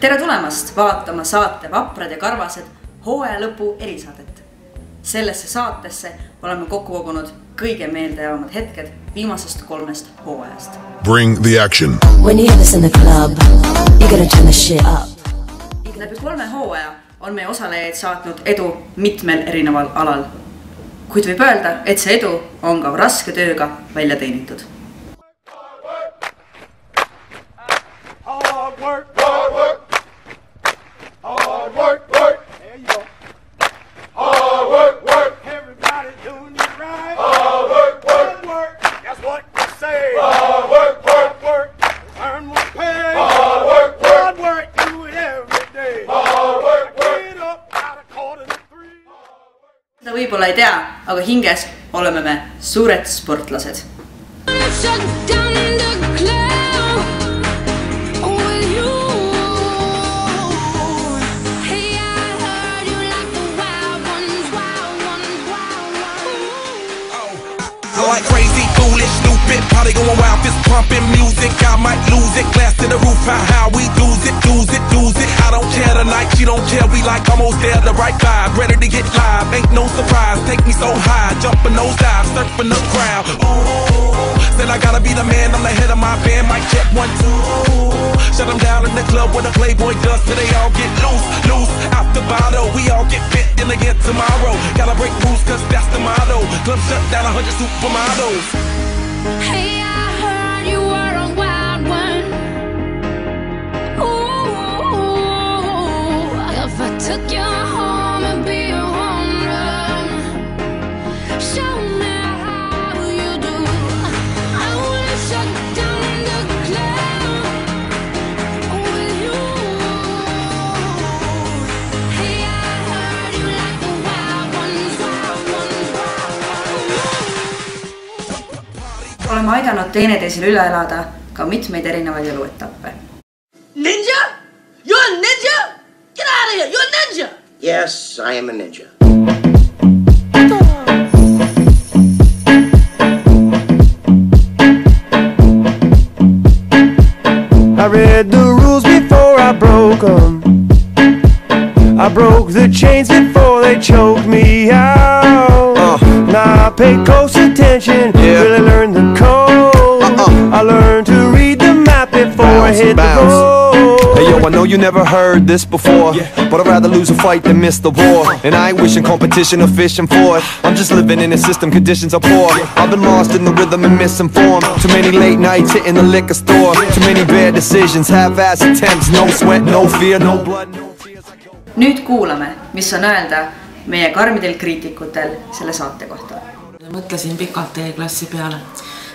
Tere tulemast vaatama saate Vaprad ja karvased hooaja lõpu erisaadet. Sellesse saatesse oleme kokku kogunud kõige meeldejäävamad hetked viimasest 3 hooajast. Bring the action. When you hear this in the club, you're gonna turn the shit up. Läbi 3 hooaja on meie osalejaid saatnud edu mitmel erineval alal. Kuid võib öelda, et see edu on ka raske tööga välja teenitud. Seda võib-olla ei tea, aga hinges oleme me suured sportlased. Like crazy, foolish, stupid, probably going wild, fist pumping music. I might lose it, glass to the roof, how we lose it. I don't care tonight, she don't care, we like almost there, the right vibe, ready to get live, ain't no surprise, take me so high, jumping those dives, surfing the crowd. Ooh, said I gotta be the man, I'm the head of my band, mic check 1, 2. Shut them down in the club where the Playboy does, so they all get loose, out the bottle, we all get fit in again tomorrow. Gotta break rules, cause that's the motto, club shut down 100 supermodels. Hey, I heard you were a wild one. Ooh, if I took you home and be a home run, show me how you do. I wanna shut down the club with you. Hey, I heard you like the wild ones. Oleme aidanud teineteisel üle elada ka mitmeid erinevaid eluetappe. Ninja? You're a ninja? Get out of here! You're a ninja! Yes, I am a ninja. I read the rules before I broke them. I broke the chains before they choked me out. Now I pay close attention, really learned the code. I learned to read the map before I hit the road. Hey yo, I know you never heard this before, but I'd rather lose a fight than miss the war. And I ain't wishing competition or fishing for it. I'm just living in a system, conditions are poor. I've been lost in the rhythm and misinformed. Too many late nights hitting the liquor store. Too many bad decisions, half-ass attempts. No sweat, no fear, no blood, no tears. Nüüd kuulame, mis on öelda meie karmidel kriitikutel selle saate kohta. Mõtlesin pikalt teie klassi peale.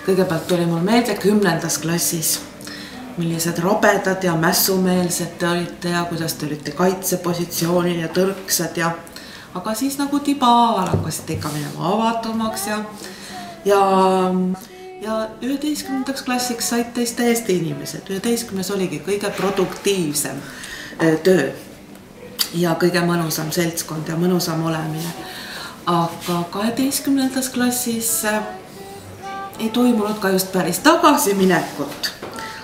Kõigepealt tuli mul meelde 10. klassis, millised robedad ja mässumeelsed te olite ja kuidas te olite kaitsepositsioonil ja tõrksad ja aga siis nagu tibaaval hakkasite ikka minema avatumaks ja 11. klassiks said teist täiesti inimesed. 11. oligi kõige produktiivsem töö ja kõige mõnusam seltskond ja mõnusam olemine. Aga 12. klassis ei toimunud ka just päris tagasiminekut.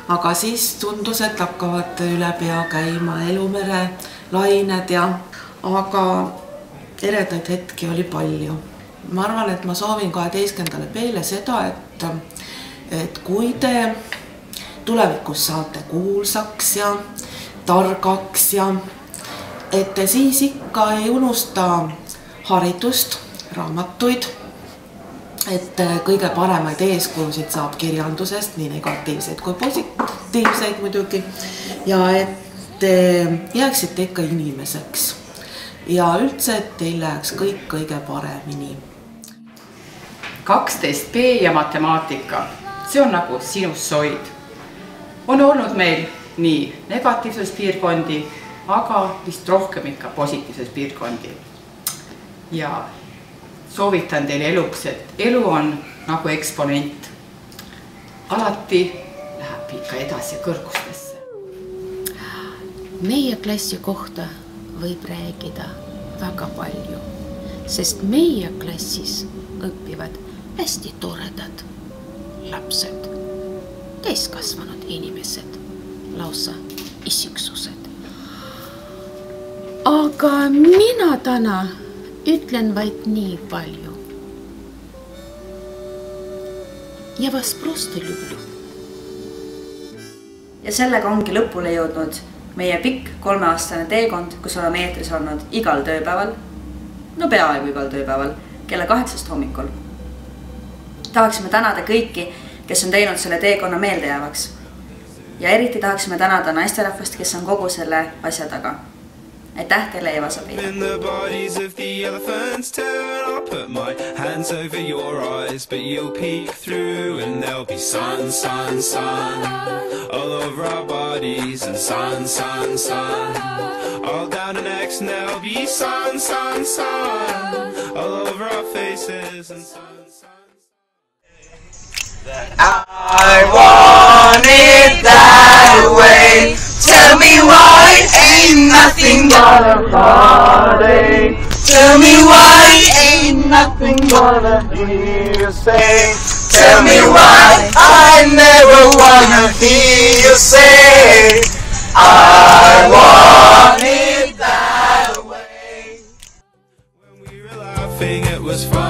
Aga siis tundus, et hakkavad üle pea käima elumere lained aga eredaid hetki oli palju. Ma arvan, et ma soovin 12. B-le seda, et kui te tulevikus saate kuulsaks ja targaks et te siis ikka ei unusta haridust, raamatuid, et kõige paremaid eeskujusid saab kirjandusest, nii negatiivseid kui positiivseid muidugi, ja et te jääksite ikka inimeseks ja üldse, et teil läheks kõik kõige paremini. 12 B ja matemaatika, see on nagu sinusoid. On olnud meil nii negatiivses piirkondi, aga vist rohkem ikka positiivses piirkondi. Ja soovitan teile eluks, et elu on nagu eksponent. Alati läheb ikka edasi kõrgustesse. Meie klassi kohta võib rääkida väga palju, sest meie klassis õpivad hästi toredad lapsed, täiskasvanud inimesed, lausa isiksused. aga mina täna ütlen vaid nii palju. Ja vas просто люблю. Ja sellega ongi lõpule jõudnud meie pikk 3-aastane teekond, kus oleme eetris olnud igal tööpäeval, no peaaegu igal tööpäeval, kella 8 hommikul. Tahaksime tänada kõiki, kes on teinud selle teekonna meeldejäävaks. Ja eriti tahaksime tänada naisterahvast, kes on kogu selle asja taga. Aitäh teile, Eva Sabina. In the bodies of the elephants turn, I'll put my hands over your eyes, but you'll peek through and there'll be sun, sun, sun all over our bodies, and sun, sun, sun all down the necks, and there'll be sun, sun, sun all over our faces, and sun, sun. I want it that way. Tell me why ain't nothing but a heartache. Tell me why ain't nothing but a hear you say. Tell me why I never wanna hear you say I want it that way. When we were laughing, it was fun.